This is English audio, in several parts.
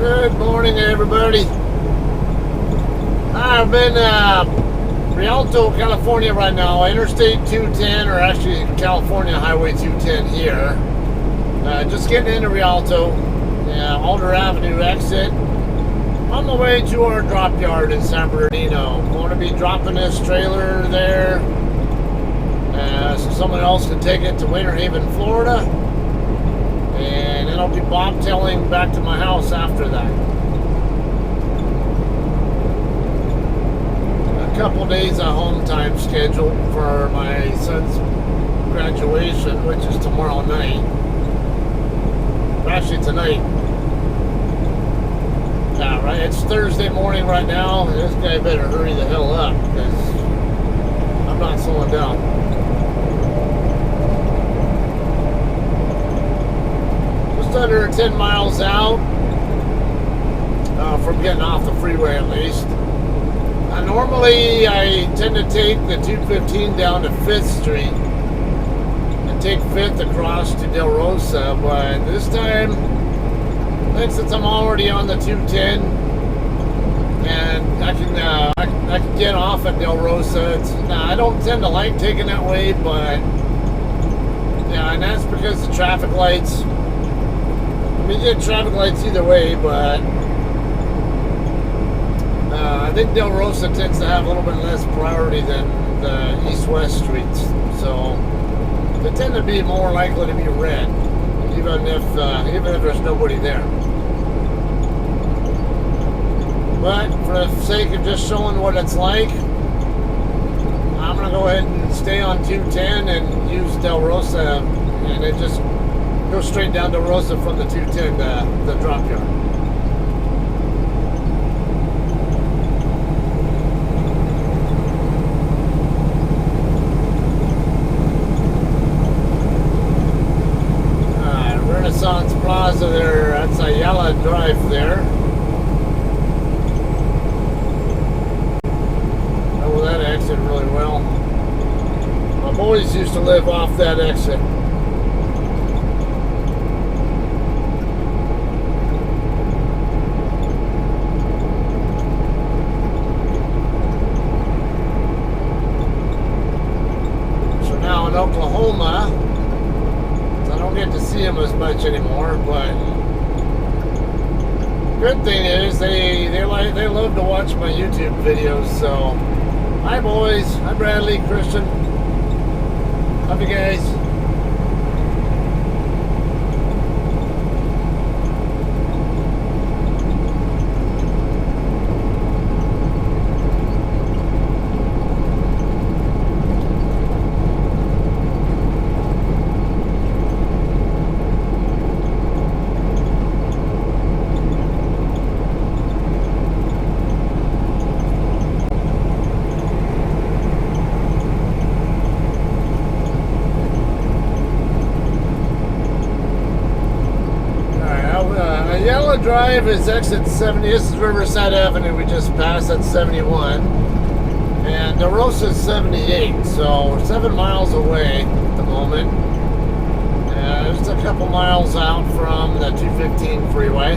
Good morning, everybody. I'm in Rialto, California right now. Interstate 210, or actually California Highway 210 here. Just getting into Rialto. Alder Avenue exit. On the way to our drop yard in San Bernardino. Going to be dropping this trailer there so someone else can take it to Winter Haven, Florida. And then I'll be bobtailing back to my house after that. A couple days of home time scheduled for my son's graduation, which is tomorrow night. Actually tonight. Yeah, right. It's Thursday morning right now. This guy better hurry the hell up because I'm not slowing down. Under 10 miles out from getting off the freeway, at least. Normally I tend to take the 215 down to 5th Street and take 5th across to Del Rosa, but this time, since I'm already on the 210 and I can get off at Del Rosa. I don't tend to like taking that way, but yeah, and that's because the traffic lights. We get traffic lights either way, but I think Del Rosa tends to have a little bit less priority than the east-west streets, so they tend to be more likely to be red, even if there's nobody there. But for the sake of just showing what it's like, I'm gonna go ahead and stay on 210 and use Del Rosa, and it just go straight down to Rosa from the 210, the drop yard. Renaissance Plaza there, that's Ayala Drive there. I know that exit really well. My boys used to live off that exit. Oklahoma, so I don't get to see them as much anymore, but good thing is they love to watch my YouTube videos. So hi boys, hi Bradley, Christian, love you guys. Yellow Drive is exit 70. This is Riverside Avenue. We just passed at 71. And Del Rosa is 78. So we're 7 miles away at the moment. Just a couple miles out from the 215 freeway.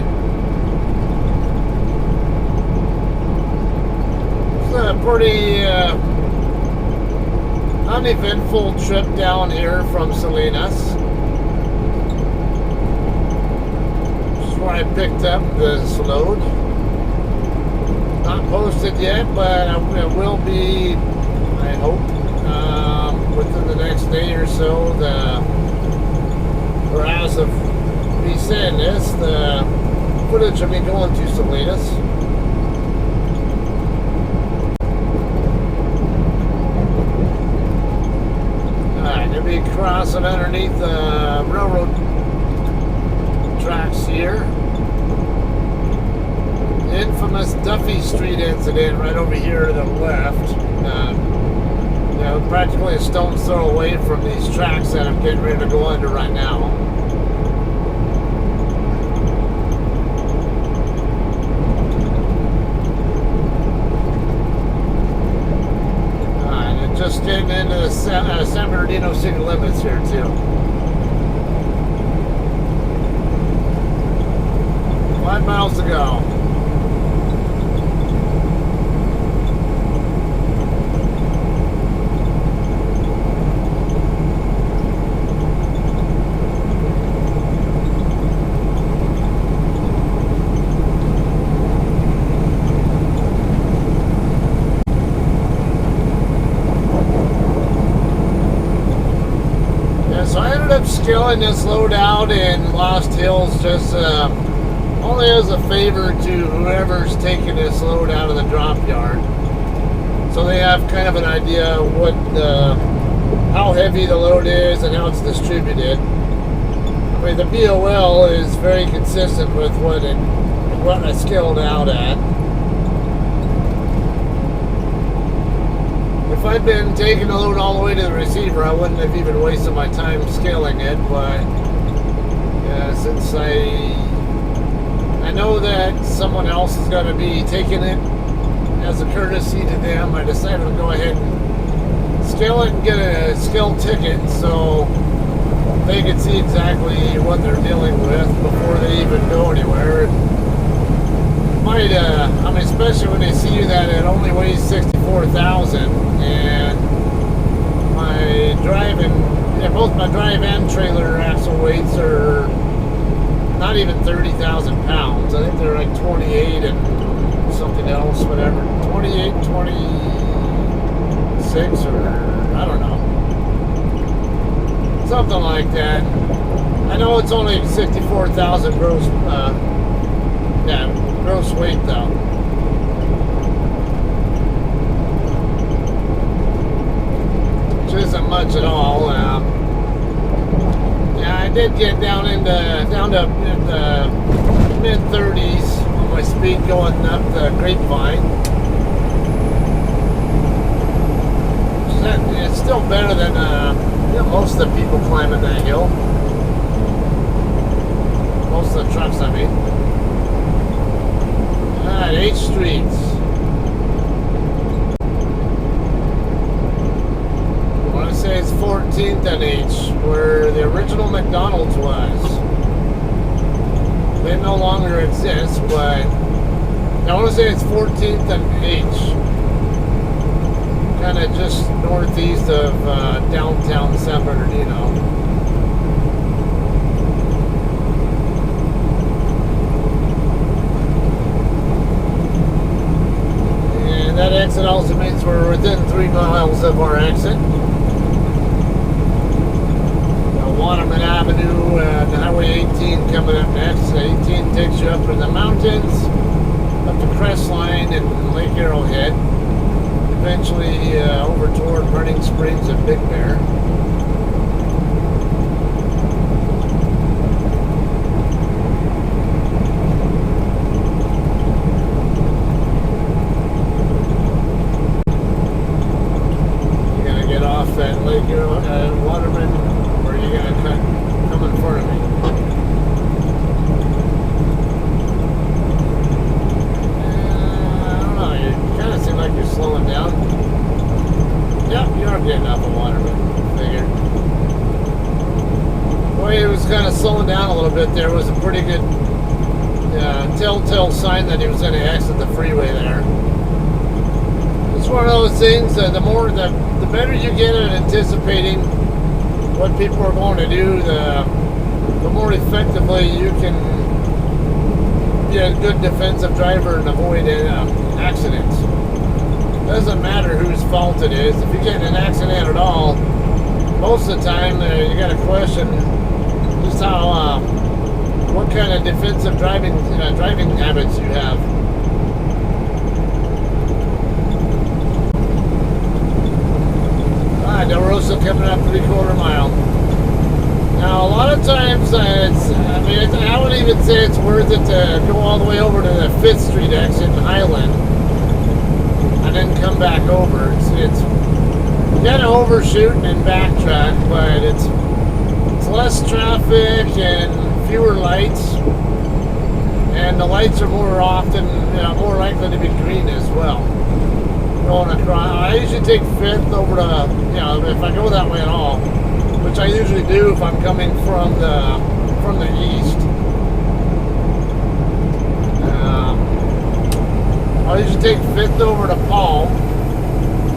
It's a pretty uneventful trip down here from Salinas. Where I picked up this load. Not posted yet, but it will be, I hope, within the next day or so. Or as of me saying this, the footage of me going to Salinas. Alright, gonna be crossing underneath the railroad tracks here. Infamous Duffy Street incident right over here to the left. Practically a stone's throw away from these tracks that I'm getting ready to go under right now. Alright, and just getting into the San Bernardino city limits here too. miles to go. So I ended up scaling this load out in Lost Hills just only as a favor to whoever's taking this load out of the drop yard. So they have kind of an idea what how heavy the load is and how it's distributed. I mean, the BOL is very consistent with what I scaled out at. If I'd been taking the load all the way to the receiver, I wouldn't have even wasted my time scaling it, but since I know that someone else is going to be taking it as a courtesy to them, I decided to go ahead and scale it and get a scale ticket so they can see exactly what they're dealing with before they even go anywhere. Might, I mean, especially when they see that it only weighs 64,000, and my both my drive and trailer axle weights are not even 30,000 pounds. I think they're like 28 and something else, whatever, 28, 26, or I don't know, something like that. I know it's only 64,000 gross, gross weight though. Which isn't much at all. Yeah, I did get down to the mid 30s on my speed going up the Grapevine. It's still better than most of the people climbing that hill. Most of the trucks, I mean. Alright, H Streets. I want to say it's 14th and H, where the original McDonald's was. They no longer exist, but I want to say it's 14th and H. Kind of just northeast of downtown San Bernardino. That exit also means we're within 3 miles of our exit. Waterman Avenue and Highway 18 coming up next. 18 takes you up in the mountains, up to Crestline and Lake Arrowhead. Eventually over toward Burning Springs and Big Bear. That Lake Waterman, or are you going to come in front of me? I don't know, you kind of seem like you're slowing down. Yep, you are getting off of Waterman, figured. The way it was kind of slowing down a little bit there was a pretty good telltale sign that he was going to exit the freeway there. It's one of those things that the better you get at anticipating what people are going to do, the more effectively you can be a good defensive driver and avoid accidents. It doesn't matter whose fault it is. If you get in an accident at all, most of the time you got to question just how what kind of defensive driving habits you have. Del Rosa coming up 3/4 mile. Now, a lot of times, I would even say it's worth it to go all the way over to the 5th Street exit in Highland and then come back over. It's kind of overshooting and backtrack, but it's less traffic and fewer lights, and the lights are more often, more likely to be green as well. Going across, I usually take 5th over to, if I go that way at all, which I usually do if I'm coming from the east. I usually take 5th over to Palm,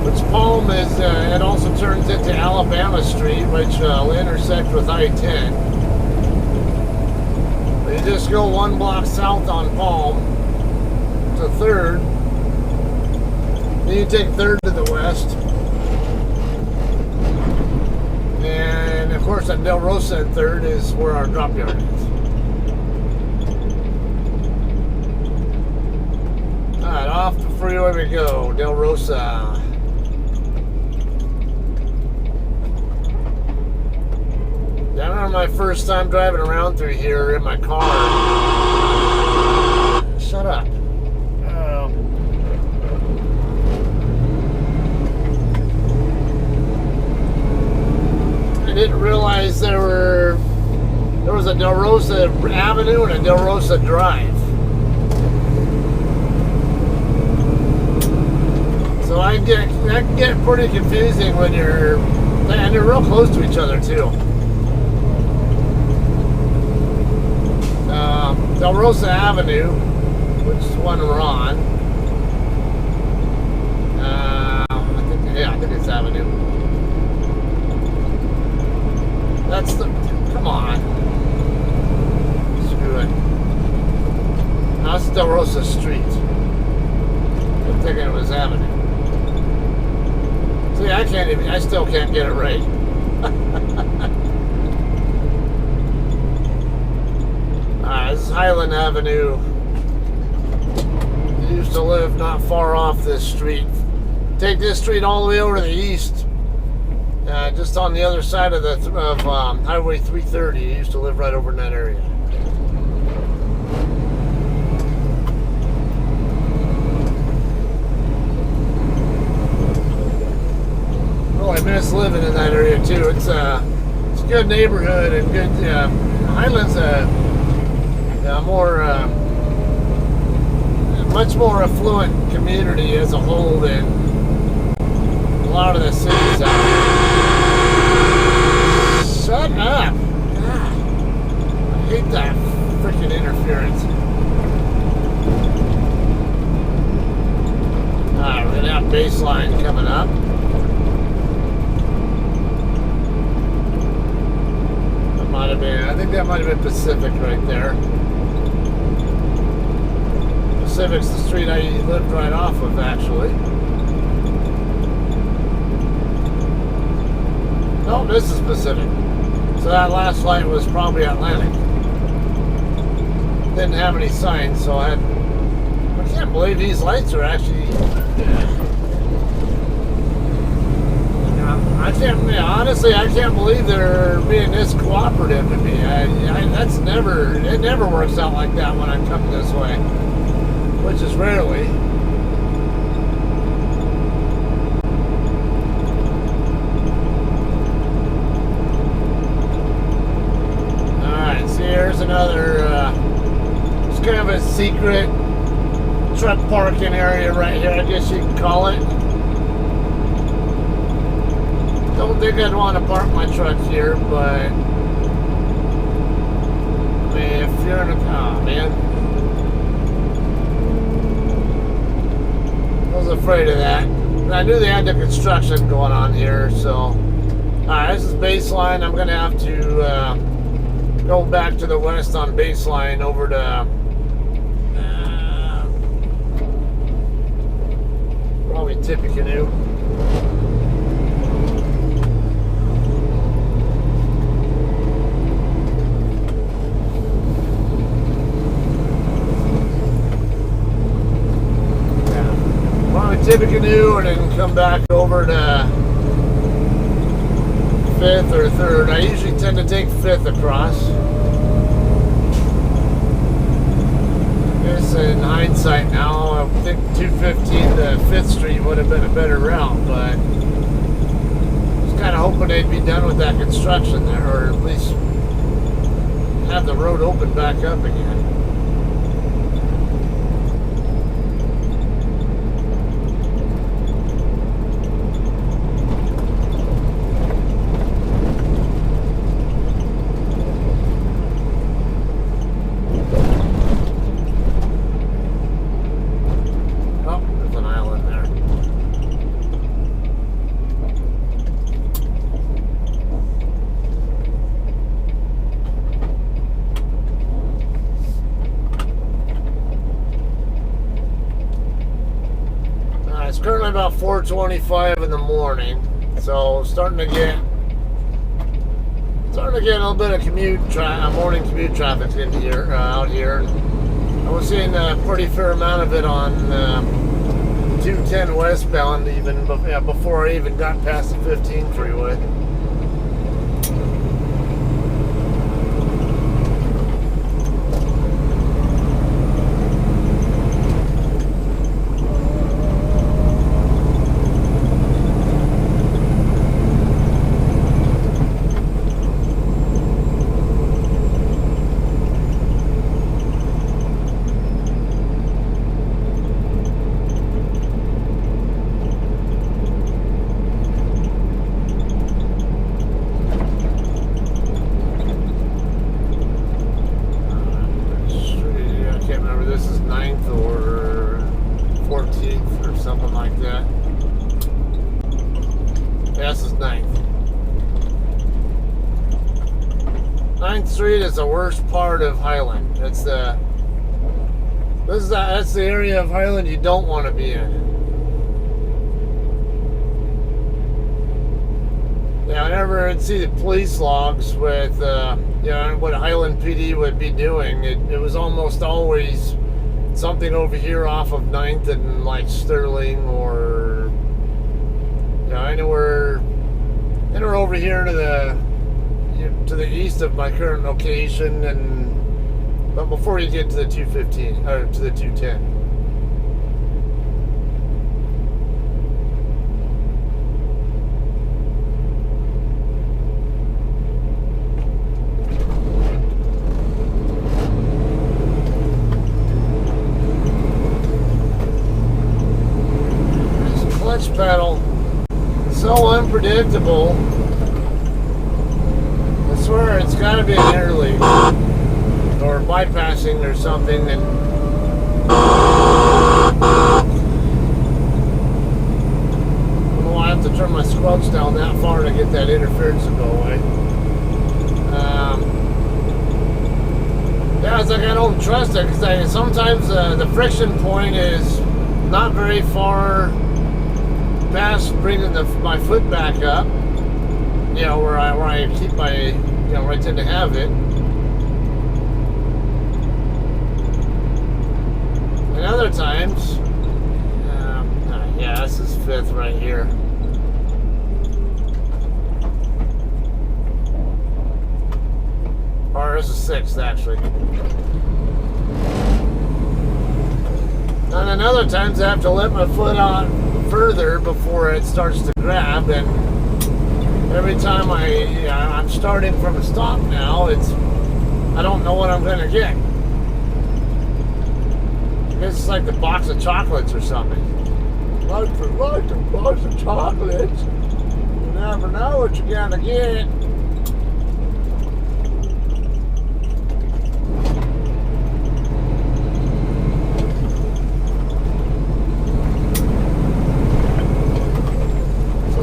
which Palm is, it also turns into Alabama Street, which will intersect with I-10. But you just go 1 block south on Palm to 3rd. Then you take 3rd to the west. And of course at Del Rosa and 3rd is where our drop yard is. Alright, off the freeway we go, Del Rosa. I remember my first time driving around through here in my car. Shut up. I didn't realize there was a Del Rosa Avenue and a Del Rosa Drive. So that can get pretty confusing when and they're real close to each other too. Del Rosa Avenue, which is the one we're on. I think it's Avenue. That's the. Come on. Screw it. No, it's Del Rosa Street. I'm thinking it was Avenue. See, I still can't get it right. This is Highland Avenue. I used to live not far off this street. Take this street all the way over to the east. Just on the other side of Highway 330. I used to live right over in that area. Well, I miss living in that area too. It's a good neighborhood and good. Highland's much more affluent community as a whole than a lot of the cities out there. Shut up! God, I hate that freaking interference. Alright, we're gonna have baseline coming up. That might have been, I think that might have been Pacific right there. Pacific's the street I lived right off of, actually. No, this is Pacific. So that last light was probably Atlantic. Didn't have any signs, so I can't believe these lights are actually. Honestly, I can't believe they're being this cooperative to me. It never works out like that when I come this way. Which is rarely. Alright, so here's another, it's kind of a secret truck parking area right here, I guess you can call it. Don't think I'd want to park my truck here, but I mean, if you're in a, oh man. I was afraid of that. I knew they had the construction going on here, so. Alright, this is baseline. I'm going to have to go back to the west on baseline over to probably Tippecanoe. Tippecanoe and then come back over to 5th or 3rd. I usually tend to take 5th across. I guess in hindsight now, I think 215 to 5th Street would have been a better route, but I was kind of hoping they'd be done with that construction there, or at least have the road open back up again. currently about 4:25 in the morning, so starting to get a little bit of morning commute traffic in here, out here. I was seeing a pretty fair amount of it on 210 westbound, even before I even got past the 15 freeway. Street is the worst part of Highland. That's the area of Highland you don't want to be in. Yeah, whenever I'd see the police logs with what Highland PD would be doing, it was almost always something over here off of 9th and like Sterling, or anywhere over here to the east of my current location, but before you get to the 215 or to the 210. This clutch pedal, so unpredictable. I swear it's got to be an interleave or bypassing or something. And I have to turn my squelch down that far to get that interference to go away. Yeah, it's like I don't trust it, because sometimes the friction point is not very far past bringing my foot back up. Where I keep my, where I tend to have it. And other times, this is 5th right here. Or this is 6th, actually. And then other times I have to let my foot on further before it starts to grab, and every time I'm starting from a stop now, I don't know what I'm going to get. It's like the box of chocolates or something. Like a box of chocolates. You never know what you're going to get.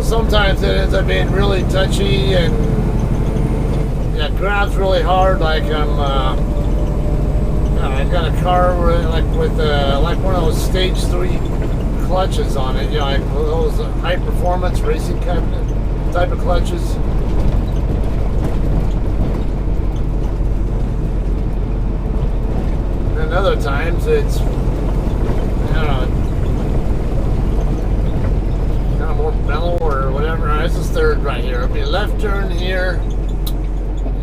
Sometimes it ends up being really touchy and it grabs really hard. Like I've got a car with one of those stage 3 clutches on it. Like those high performance racing type of clutches. And other times it's more mellow or whatever. This is 3rd right here. It'll be a left turn here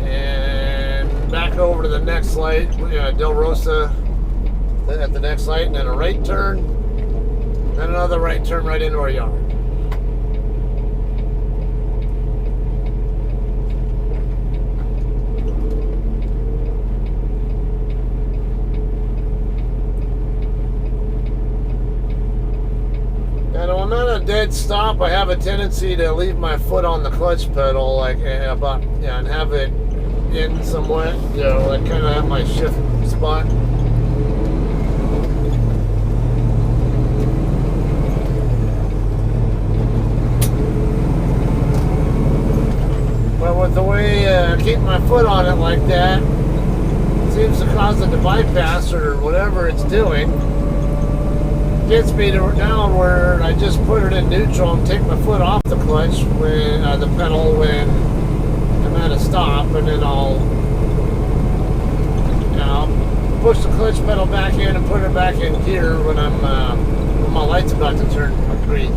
and back over to the next light, Del Rosa at the next light, and then a right turn, then another right turn right into our yard. And when I'm at a dead stop, I have a tendency to leave my foot on the clutch pedal, and have it in somewhat, like kind of at my shift spot. But with the way I keep my foot on it like that, it seems to cause it to bypass or whatever it's doing. gets me to now where I just put it in neutral and take my foot off the clutch when the pedal when I'm at a stop, and then I'll push the clutch pedal back in and put it back in gear when when my light's about to turn green.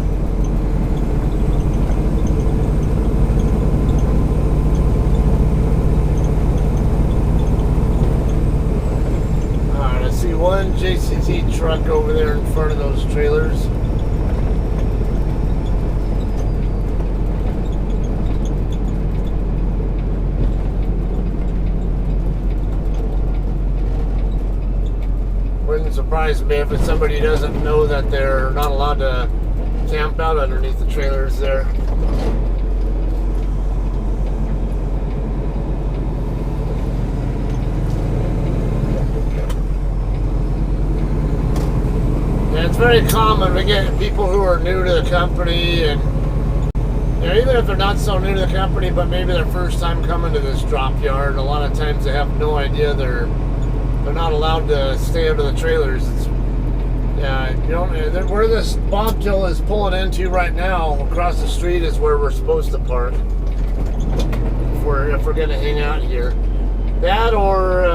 Alright, I see one JCT truck over there in front of those trailers. Wouldn't surprise me if it's somebody who doesn't know that they're not allowed to camp out underneath the trailers there. And it's very common to get people who are new to the company, and even if they're not so new to the company, but maybe their first time coming to this drop yard, a lot of times they have no idea they're not allowed to stay under the trailers. It's, where this bobtail is pulling into right now, across the street, is where we're supposed to park if we're going to hang out here. That or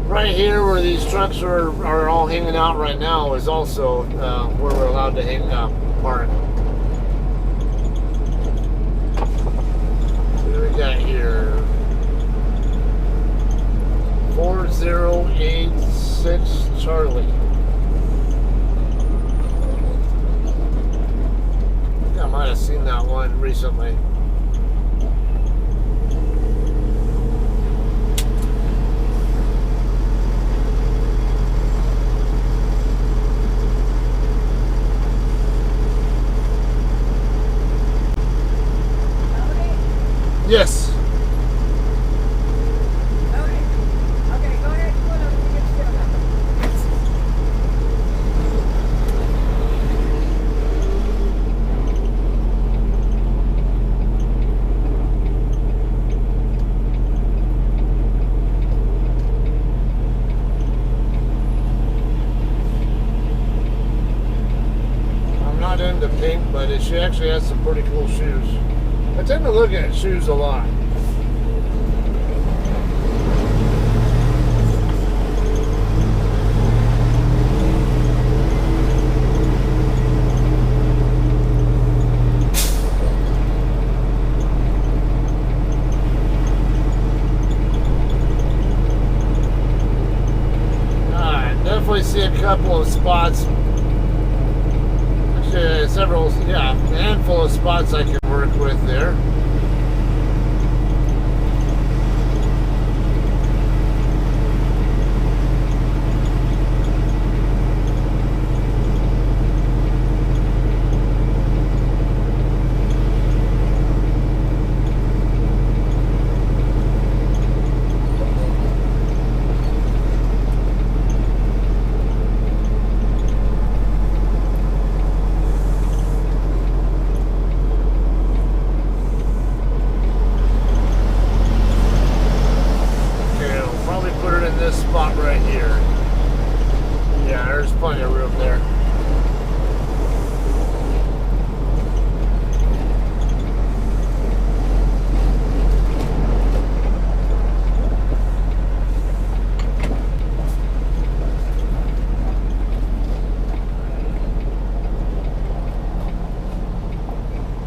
right here where these trucks are all hanging out right now is also where we're allowed to park. What do we got here? 4086 Charlie. I think I might have seen that one recently. Yes. Into pink, but she actually has some pretty cool shoes. I tend to look at shoes a lot. Alright, definitely see a couple of spots. A handful of spots I can work with there. Spot right here. Yeah, there's plenty of room there.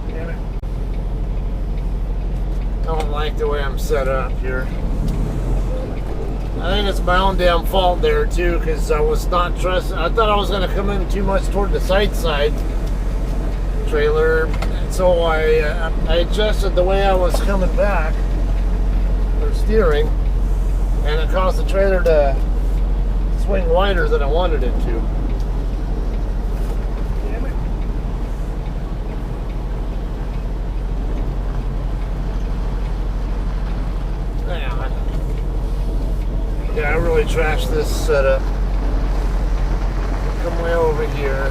Damn it. Don't like the way I'm set up here. I think it's my own damn fault there too, because I was not trusting. I thought I was going to come in too much toward the side trailer, and so I adjusted the way I was coming back, or steering, and it caused the trailer to swing wider than I wanted it to. Damn it. Yeah, I really trashed this setup. Come way over here.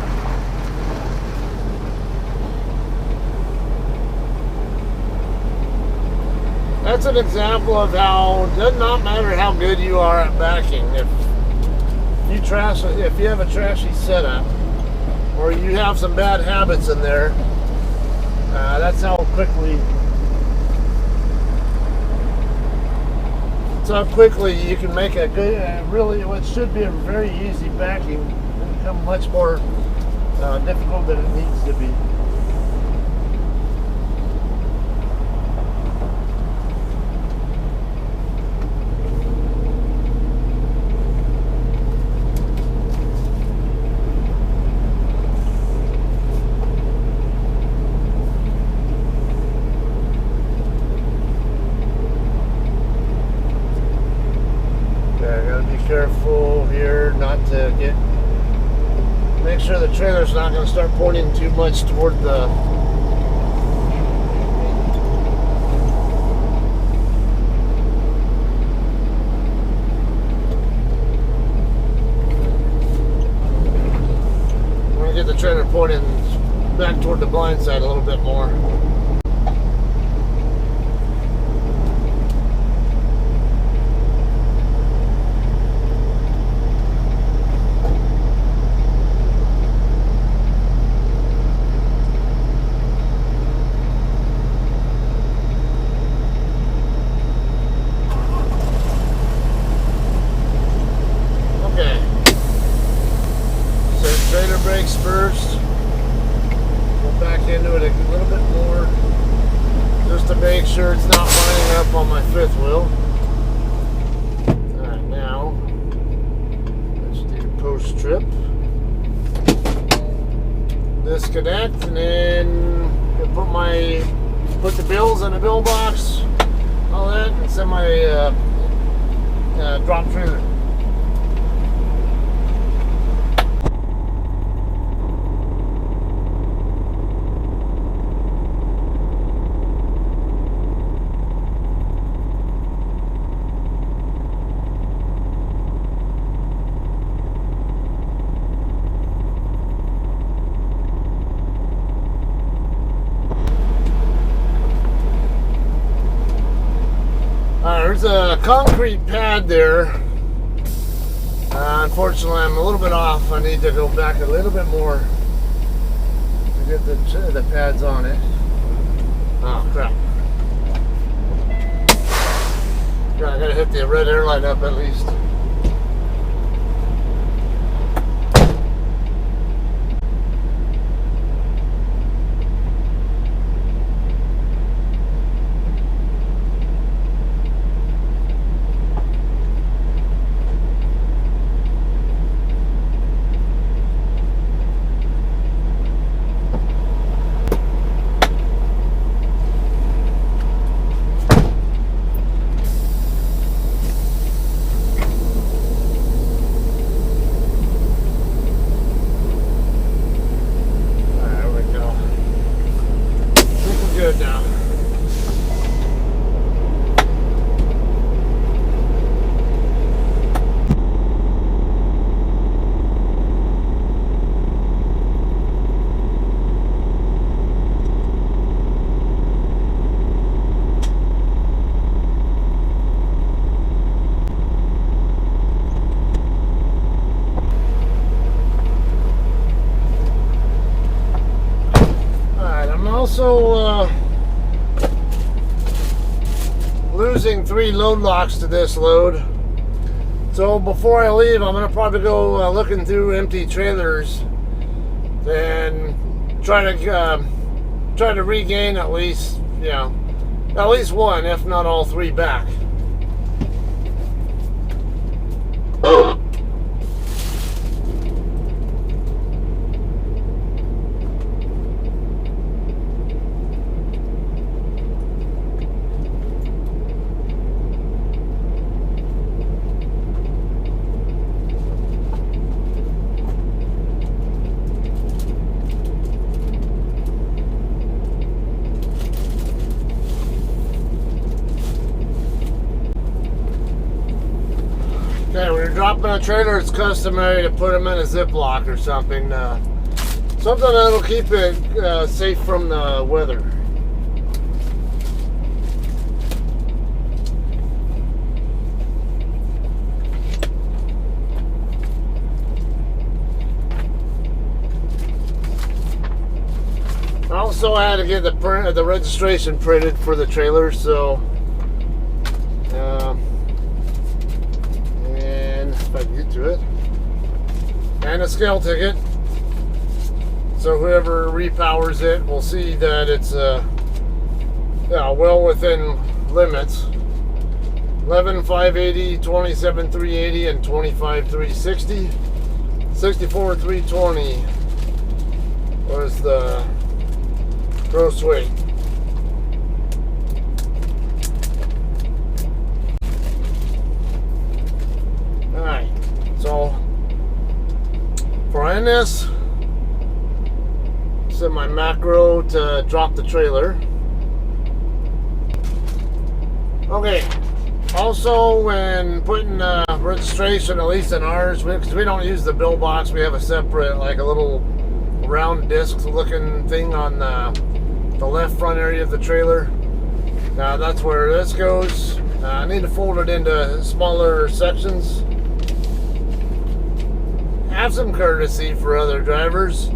That's an example of how it does not matter how good you are at backing. If you have a trashy setup, or you have some bad habits in there, that's how quickly you can make a good, really what should be a very easy backing become much more difficult than it needs to be. Careful here not to make sure the trailer's not going to start pointing too much toward the want to get the trailer pointing back toward the blind side a little bit more. Brakes first. Go back into it a little bit more just to make sure it's not lining up on my fifth wheel. Alright, now let's do post trip. Disconnect and then put the bills in the bill box, all that, and send my drop trailer. There's a concrete pad there. Unfortunately, I'm a little bit off. I need to go back a little bit more to get the pads on it. Oh, crap. Yeah, I gotta hit the red airline up at least. Good now. Also losing 3 load locks to this load, so before I leave I'm gonna probably go looking through empty trailers and try to regain at least one, if not all 3 back. Okay, when you're dropping a trailer, it's customary to put them in a Ziploc or something. Something that'll keep it safe from the weather. also had to get the registration printed for the trailer, so and if I can get to it, and a scale ticket. So whoever repowers it will see that it's well within limits. 11,580, 27,380, and 25,360. 64,320 was the gross weight. Alright, so for NS, set my macro to drop the trailer. Okay, also when putting registration, at least in ours, because we don't use the bill box, we have a separate, like a little round disc looking thing on the left front area of the trailer. Now that's where this goes. I need to fold it into smaller sections. Have some courtesy for other drivers.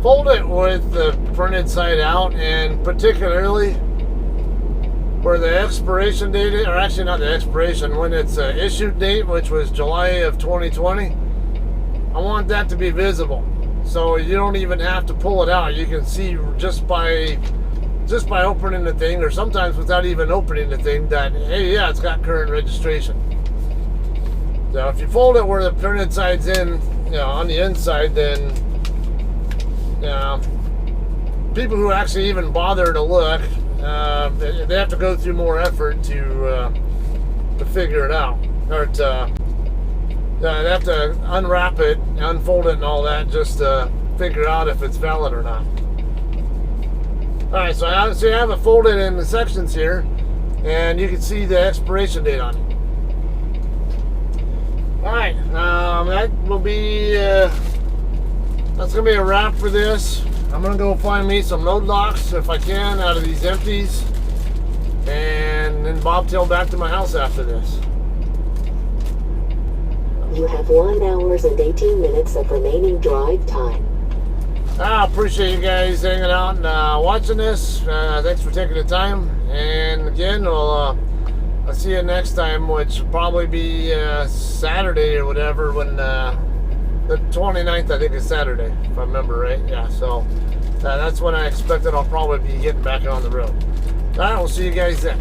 Fold it with the printed side out, and particularly where the expiration date is, or actually not the expiration, when it's issued date, which was July of 2020, I want that to be visible. So you don't even have to pull it out. You can see just by opening the thing, or sometimes without even opening the thing, that, hey, yeah, it's got current registration. So if you fold it where the printed side's in, on the inside, then people who actually even bother to look, they have to go through more effort to figure it out, or they have to unwrap it, unfold it, and all that just to figure out if it's valid or not. All right, so I have it folded in the sections here, and you can see the expiration date on it. All right, that will be that's gonna be a wrap for this. I'm gonna go find me some load locks if I can out of these empties, and then bobtail back to my house after this. You have 1 hour and 18 minutes of remaining drive time. I appreciate you guys hanging out and watching this. Thanks for taking the time. And again, I'll see you next time, which will probably be Saturday or whatever, when the 29th, I think, is Saturday, if I remember right. Yeah, so that's when I expect that I'll probably be getting back on the road. All right, we'll see you guys then.